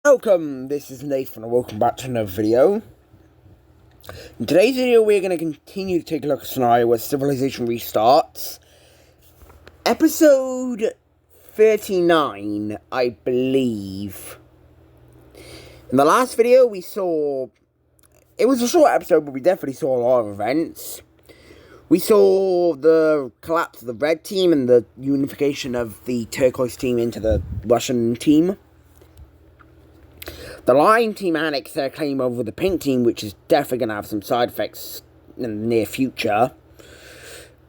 Welcome, this is Nathan and welcome back to another video. In today's video we're going to continue to take a look at a scenario where civilization restarts. Episode 39, I believe. In the last video we saw, it was a short episode but we definitely saw a lot of events. We saw the collapse of the red team and the unification of the turquoise team into the Russian team. The Lion team annexed their claim over the pink team, which is definitely going to have some side effects in the near future.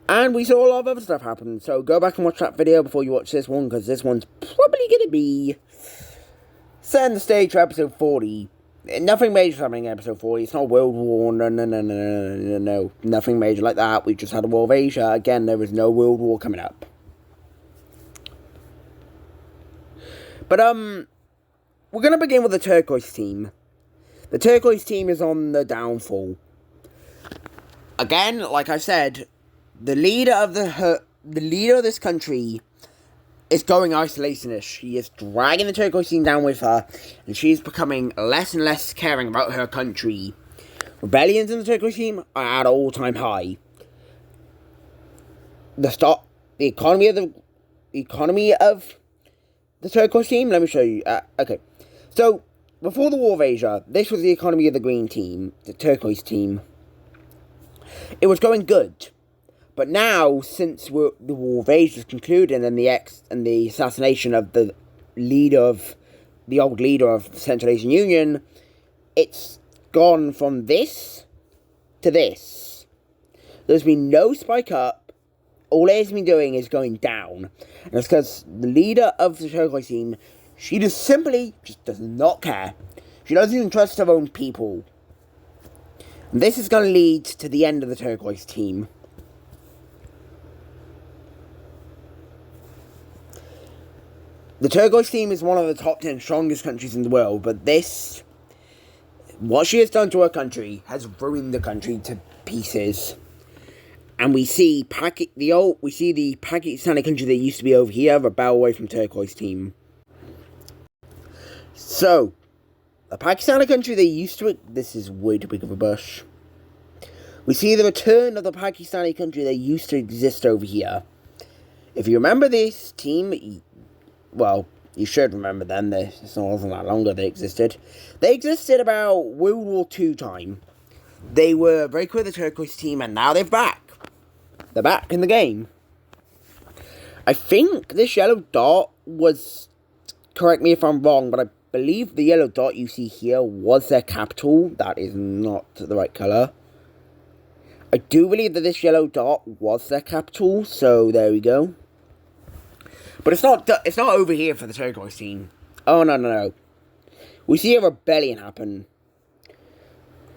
And we saw a lot of other stuff happen, so go back and watch that video before you watch this one, because this one's probably going to be setting the stage for episode 40. Nothing major happening in episode 40, it's not World War, no, nothing major like that. We just had a War of Asia, again, there is no World War coming up. But, we're going to begin with the turquoise team. The turquoise team is on the downfall. Again, like I said, the leader of this country is going isolationist. She is dragging the turquoise team down with her, and she is becoming less and less caring about her country. Rebellions in the turquoise team are at an all-time high. The economy of the turquoise team. Let me show you. Okay. So, before the War of Asia, this was the economy of the green team, the turquoise team. It was going good. But now, since the War of Asia is concluded and the assassination of the old leader of the Central Asian Union, it's gone from this to this. There's been no spike up. All it has been doing is going down. And it's because the leader of the turquoise team, she just simply does not care. She doesn't even trust her own people. And this is going to lead to the end of the turquoise team. The turquoise team is one of the top 10 strongest countries in the world, but what she has done to her country has ruined the country to pieces. And we see the Pakistani country that used to be over here rebel away from turquoise team. So, the Pakistani country they used to... This is way too big of a bush. We see the return of the Pakistani country that used to exist over here. If you remember this team... Well, you should remember them. It wasn't that long ago they existed. They existed about World War II time. They were very quick with the turquoise team, and now they're back. They're back in the game. I think this yellow dot was... Correct me if I'm wrong, but I believe the yellow dot you see here was their capital. That is not the right colour. I do believe that this yellow dot was their capital, so there we go. But it's not over here for the turquoise team. Oh, no. We see a rebellion happen.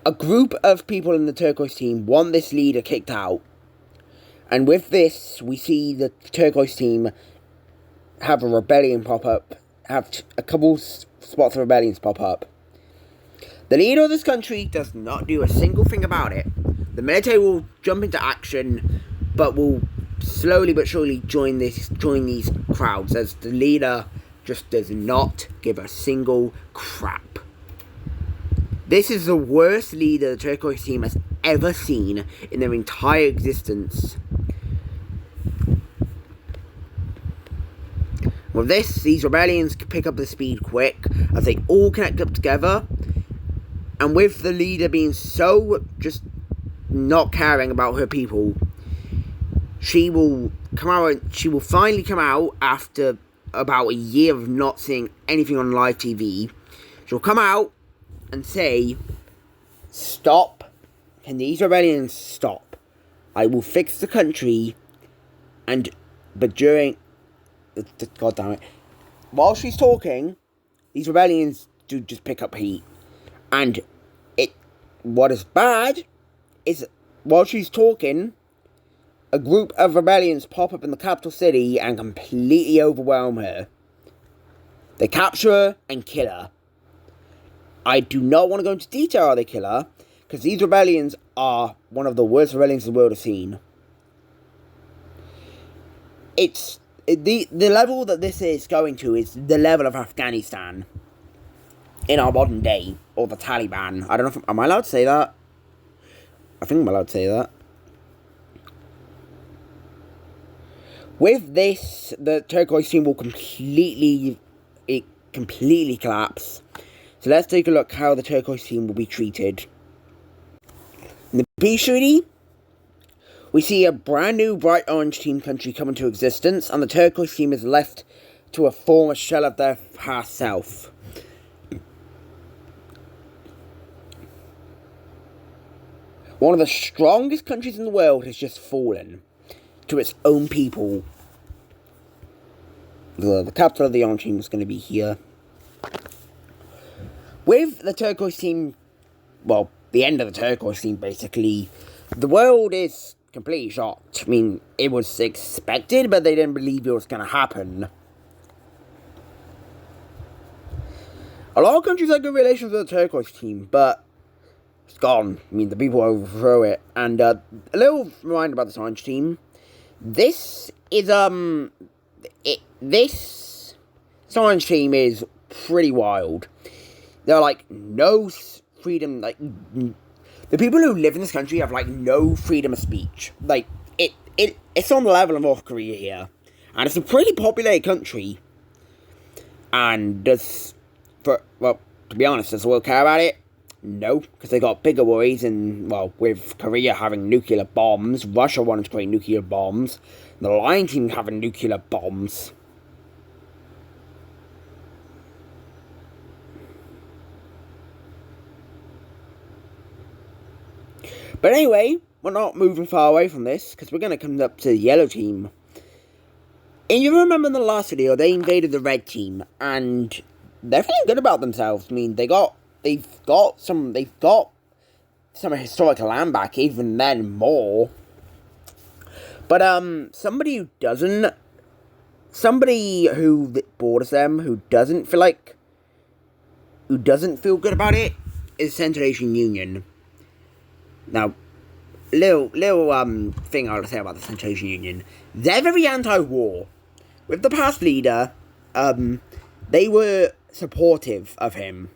A group of people in the turquoise team want this leader kicked out. And with this, we see the turquoise team have a rebellion pop up. Have a couple spots of rebellions pop up. The leader of this country does not do a single thing about it. The military will jump into action, but will slowly but surely join these crowds, as the leader just does not give a single crap. This is the worst leader the turquoise team has ever seen in their entire existence. With this, these rebellions can pick up the speed quick, as they all connect up together. And with the leader being so just not caring about her people, she will finally come out after about a year of not seeing anything on live TV. She'll come out and say, "Stop. Can these rebellions stop? I will fix the country." But during... God damn it. While she's talking, these rebellions do just pick up heat. And what is bad is, while she's talking, a group of rebellions pop up in the capital city and completely overwhelm her. They capture her and kill her. I do not want to go into detail how they kill her, because these rebellions are one of the worst rebellions the world has seen. The level that this is going to is the level of Afghanistan. in our modern day, or the Taliban. I don't know if am I allowed to say that? I think I'm allowed to say that. With this, the turquoise team will completely collapse. So let's take a look how the turquoise team will be treated. In the peace treaty, we see a brand new bright orange team country come into existence, and the turquoise team is left to a former shell of their past self. One of the strongest countries in the world has just fallen to its own people. The capital of the orange team is going to be here. With the turquoise team, well, the end of the turquoise team, basically, the world is completely shocked. I mean, it was expected, but they didn't believe it was going to happen. A lot of countries have good relations with the turquoise team, but it's gone. I mean, the people overthrow it. And a little reminder about this orange team. This is, this orange team is pretty wild. There are, like, no freedom, like, the people who live in this country have, like, no freedom of speech. Like, it's on the level of North Korea here. And it's a pretty populated country. And well, to be honest, does the world care about it? No, because they got bigger worries, and, well, with Korea having nuclear bombs, Russia wanted to create nuclear bombs, the Lion Team having nuclear bombs. But anyway, we're not moving far away from this, because we're going to come up to the yellow team. And you remember in the last video, they invaded the red team, and they're feeling good about themselves. I mean, they've got some historical land back, even then more. But somebody who borders them, who doesn't feel good about it, is Central Asian Union. Now, little thing I want to say about the Central Asian Union. They're very anti-war. With the past leader, they were supportive of him.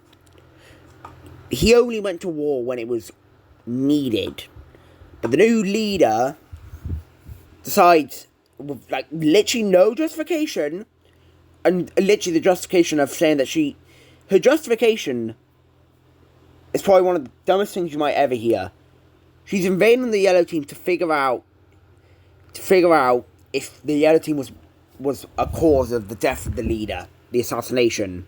He only went to war when it was needed. But the new leader decides, with, like, literally no justification, and literally the justification of saying that her justification is probably one of the dumbest things you might ever hear. She's invading the yellow team to figure out if the yellow team was a cause of the death of the leader, the assassination.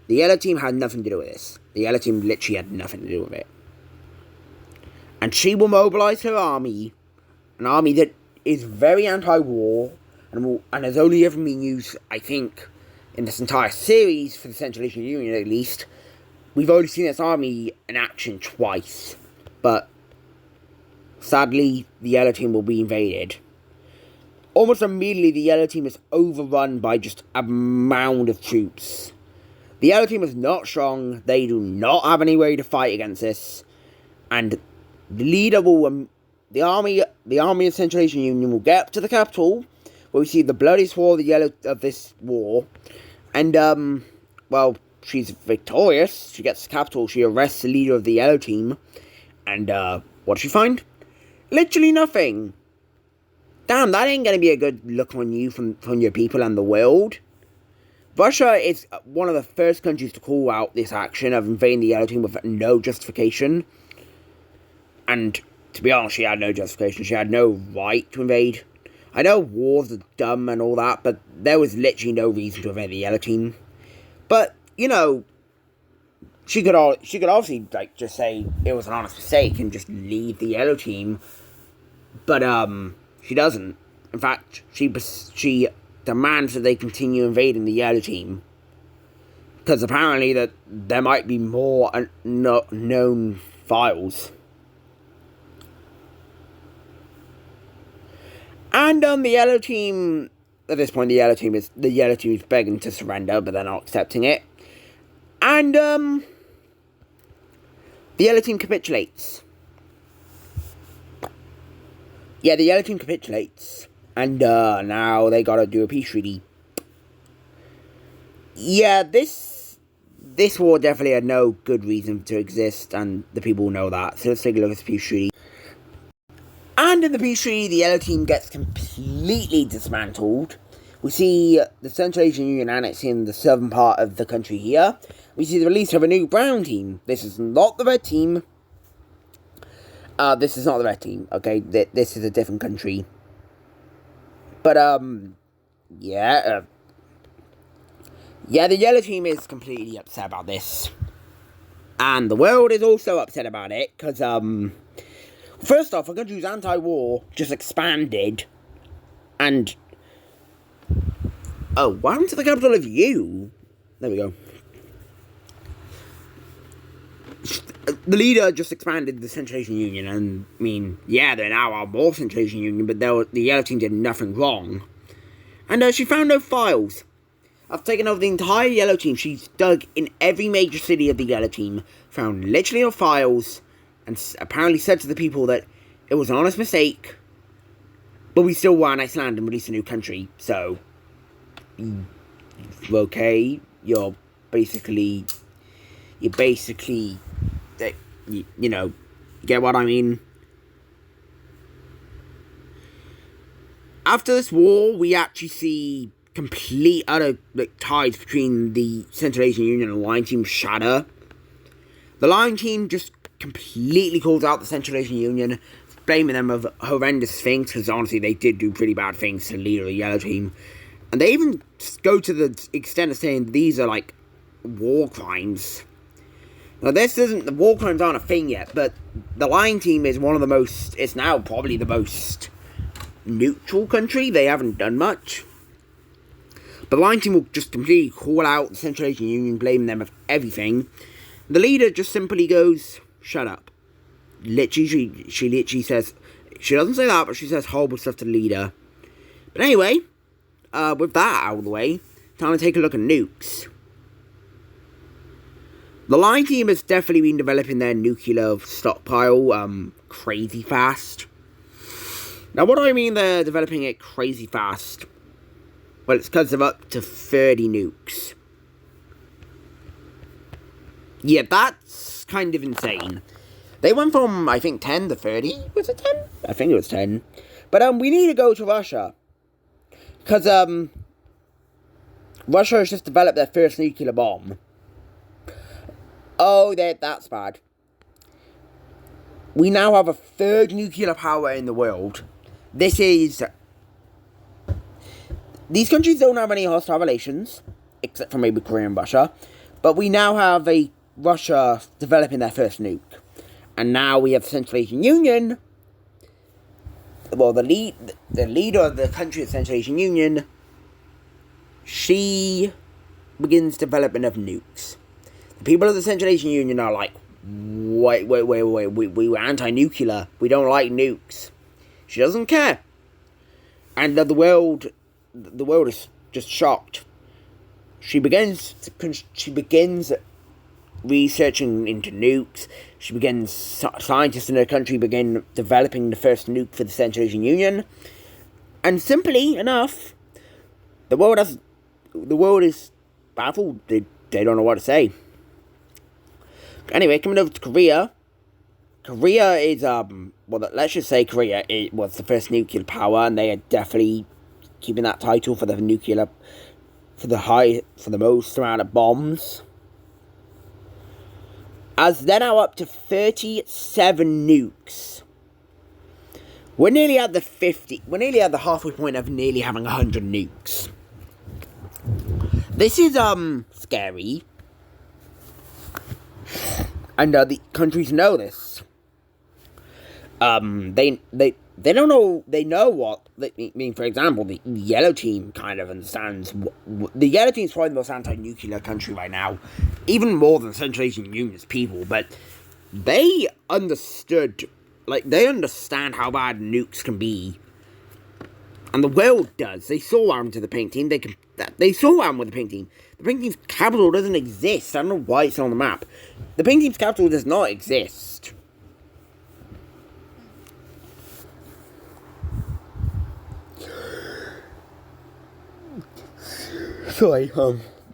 The yellow team had nothing to do with this. The yellow team literally had nothing to do with it. And she will mobilize her army, an army that is very anti-war, and has only ever been used, I think, in this entire series, for the Central Asian Union at least. We've only seen this army in action twice. But sadly, the yellow team will be invaded. Almost immediately, the yellow team is overrun by just a mound of troops. The yellow team is not strong. They do not have any way to fight against this. And the leader will, the army of Central Asian Union will get up to the capital, where we see the bloodiest war of this war. And, well, she's victorious. She gets to the capital. She arrests the leader of the yellow team. And, what does she find? Literally nothing. Damn, that ain't gonna be a good look on you from your people and the world. Russia is one of the first countries to call out this action of invading the yellow team with no justification. And, to be honest, she had no justification. She had no right to invade. I know wars are dumb and all that, but there was literally no reason to invade the yellow team. But, you know, she could obviously, like, just say it was an honest mistake and just leave the yellow team. But, she doesn't. In fact, she demands that they continue invading the yellow team. Because apparently that there might be more known files. And the yellow team, at this point, the yellow team is begging to surrender, but they're not accepting it. And the yellow team capitulates. Yeah, the yellow team capitulates. And now they gotta do a peace treaty. Yeah, this this war definitely had no good reason to exist, and the people know that. So let's take a look at the peace treaty. And in the peace treaty, the yellow team gets completely dismantled. We see the Central Asian Union annexing the southern part of the country here. We see the release of a new brown team. This is not the red team. This is not the red team, okay? This is a different country. But, yeah, the yellow team is completely upset about this. And the world is also upset about it, because, first off, a country who's anti-war just expanded, and... Oh, what happened to the capital of U? There we go. The leader just expanded the Central Asian Union, and, I mean, yeah, they're now our more Central Asian Union, but the yellow team did nothing wrong. And she found no files. After taking over the entire yellow team, she's dug in every major city of the yellow team, found literally no files, and apparently said to the people that it was an honest mistake, but we still want Iceland and release a new country, so... Okay, you basically, you know, get what I mean? After this war, we actually see complete utter ties between the Central Asian Union and the Lion Team shatter. The Lion Team just completely calls out the Central Asian Union, blaming them of horrendous things, because honestly they did do pretty bad things to the leader of the Yellow Team. And they even go to the extent of saying these are like war crimes. Now the war crimes aren't a thing yet, but the Lion Team is one of the most, it's now probably the most neutral country. They haven't done much. But the Lion Team will just completely call out the Central Asian Union, blaming them of everything. The leader just simply goes, shut up. Literally, she literally says, she doesn't say that, but she says horrible stuff to the leader. But anyway, with that out of the way, time to take a look at nukes. The Lion Team has definitely been developing their nuclear stockpile crazy fast. Now, what do I mean they're developing it crazy fast? Well, it's because of up to 30 nukes. Yeah, that's kind of insane. They went from, I think, 10 to 30. Was it 10? I think it was 10. But we need to go to Russia. Because Russia has just developed their first nuclear bomb. Oh, that's bad. We now have a third nuclear power in the world. These countries don't have any hostile relations, except for maybe Korea and Russia. But we now have Russia developing their first nuke. And now we have the Central Asian Union. Well, the leader of the country of the Central Asian Union, she begins development of nukes. The people of the Central Asian Union are like, wait, we were anti-nuclear. We don't like nukes. She doesn't care. And the world is just shocked. She begins researching into nukes. Scientists in her country begin developing the first nuke for the Central Asian Union. And simply enough, the world is baffled. They don't know what to say. Anyway, coming over to Korea. Korea is, let's just say Korea was the first nuclear power, and they are definitely keeping that title for the most amount of bombs. As they're now up to 37 nukes. We're nearly at the halfway point of nearly having 100 nukes. This is, scary. And, the countries know this. They don't know, they know what, I mean, for example, the Yellow Team kind of understands, the Yellow Team's probably the most anti-nuclear country right now, even more than Central Asian Union's people, but they understand how bad nukes can be, and the world does. They saw what happened to the Pink Team, they saw what happened with the Pink Team. The Pink Team's capital doesn't exist. I don't know why it's on the map. The Pink Team's capital does not exist. Sorry,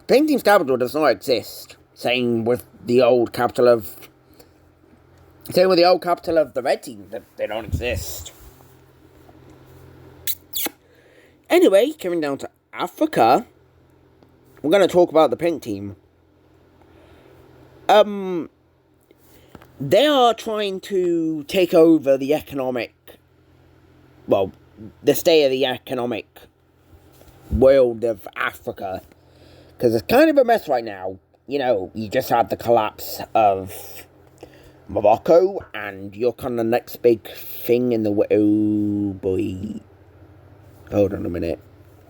Pink Team's capital does not exist. Same with the old capital of the red team. They don't exist. Anyway, coming down to Africa, we're going to talk about the pink team. They are trying to take over the state of the economic world of Africa. Because it's kind of a mess right now. You know, you just had the collapse of Morocco, and you're kind of the next big thing in the... Oh, boy. Hold on a minute.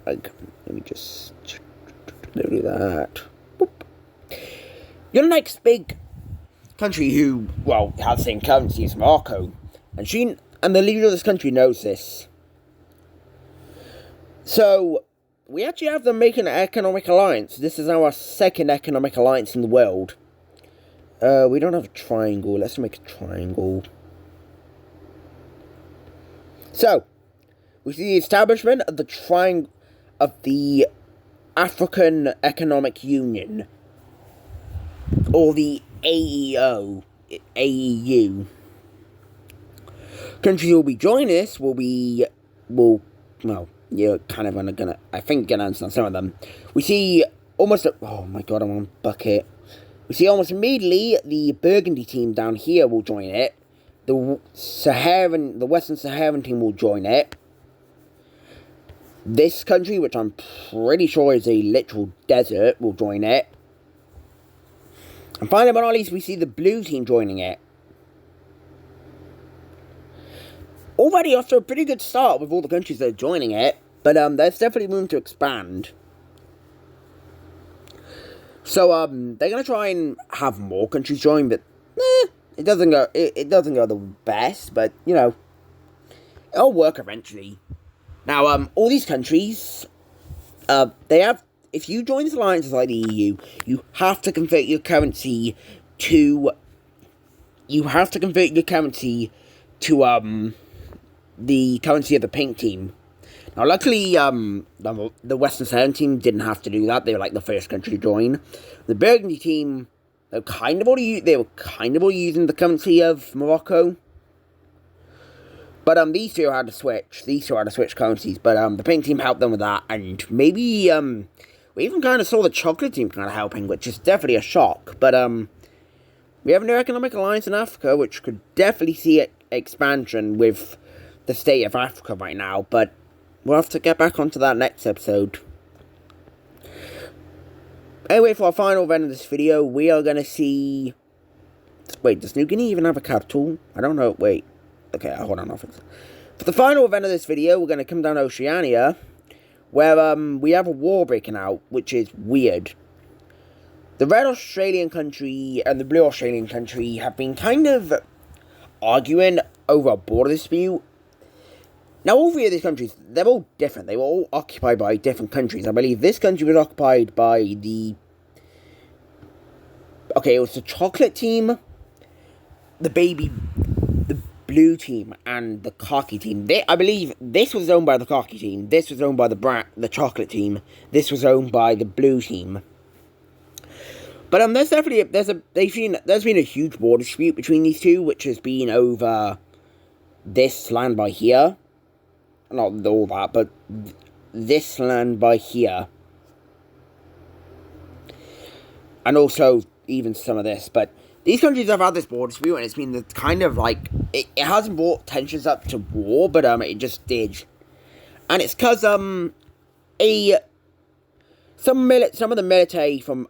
Let me just do that. Boop. You're the next big country who, has the same currency as Morocco. And the leader of this country knows this. So, we actually have them making an economic alliance. This is our second economic alliance in the world. We don't have a triangle. Let's make a triangle. So, we see the establishment of the African Economic Union, or the AEU. Countries who will be joining this you're kind of gonna understand some of them. We see almost, oh my god, I'm on bucket. We see almost immediately the Burgundy team down here will join it. The Western Saharan team will join it. This country, which I'm pretty sure is a literal desert, will join it. And finally, but not least, we see the blue team joining it. Already off to a pretty good start with all the countries that are joining it, but there's definitely room to expand. So they're gonna try and have more countries join, but it doesn't go the best, but you know, it'll work eventually. Now all these countries, if you join this alliance like the EU, you have to convert your currency to the currency of the pink team. Now, luckily, the Western Saharan team didn't have to do that. They were like the first country to join. The Burgundy team, they were kind of already using the currency of Morocco. But these two had to switch. Currencies. But the pink team helped them with that, and maybe we even kind of saw the chocolate team kind of helping, which is definitely a shock. But we have a new economic alliance in Africa, which could definitely see expansion with the state of Africa right now, but we'll have to get back onto that next episode. Anyway, for our final event of this video, we are going to see... Wait, does New Guinea even have a capital? I don't know. Wait. Okay, hold on. For the final event of this video, we're going to come down to Oceania, where we have a war breaking out, which is weird. The red Australian country and the blue Australian country have been kind of arguing over a border dispute. Now, all three of these countries, they're all different. They were all occupied by different countries. I believe this country was occupied by it was the chocolate team, the blue team, and the khaki team. I believe this was owned by the khaki team. This was owned by the chocolate team. This was owned by the blue team. But there's been a huge border dispute between these two, which has been over this land by here. Not all that, but this land by here. And also, even some of this. But these countries have had this border dispute, and it's been the kind of like... It hasn't brought tensions up to war, but it just did. And it's because, some of the military from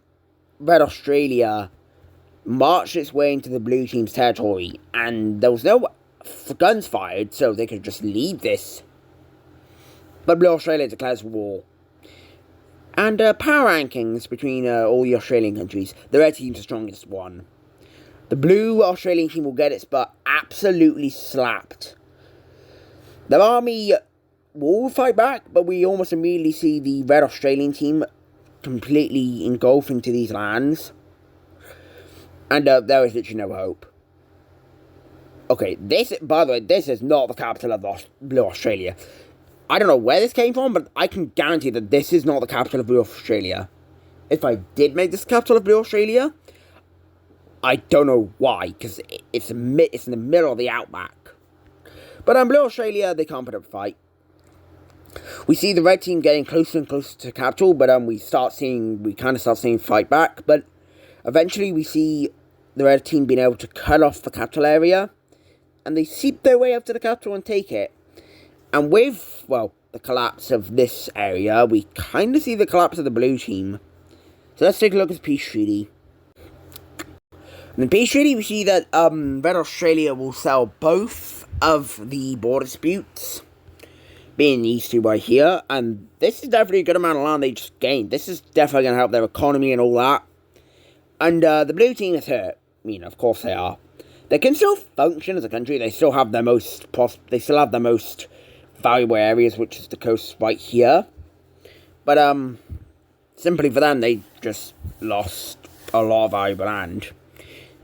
Red Australia marched its way into the blue team's territory, and there was no guns fired, so they could just leave this. But Blue Australia declares war. And power rankings between all the Australian countries. The red team's the strongest one. The blue Australian team will get its butt absolutely slapped. The army will fight back, but we almost immediately see the red Australian team completely engulf into these lands. And there is literally no hope. Okay, by the way, this is not the capital of Blue Australia. I don't know where this came from, but I can guarantee that this is not the capital of Blue Australia. if I did make this capital of Blue Australia, I don't know why, because it's in the middle of the outback. But Blue Australia, they can't put up a fight. We see the red team getting closer and closer to the capital, but we kind of start seeing fight back. But eventually, we see the red team being able to cut off the capital area, and they seep their way up to the capital and take it. And with, well, the collapse of this area, we kind of see the collapse of the blue team. So let's take a look at the peace treaty. In the peace treaty, we see that Red Australia will sell both of the border disputes, being these two right here, and this is definitely a good amount of land they just gained. This is definitely going to help their economy and all that. And the blue team is hurt. I mean, of course they are. They can still function as a country. They still have the most valuable areas, which is the coast right here. But simply for them, they just lost a lot of valuable land.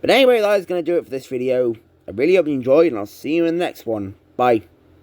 But anyway, that is going to do it for this video. I really hope you enjoyed, and I'll see you in the next one. Bye.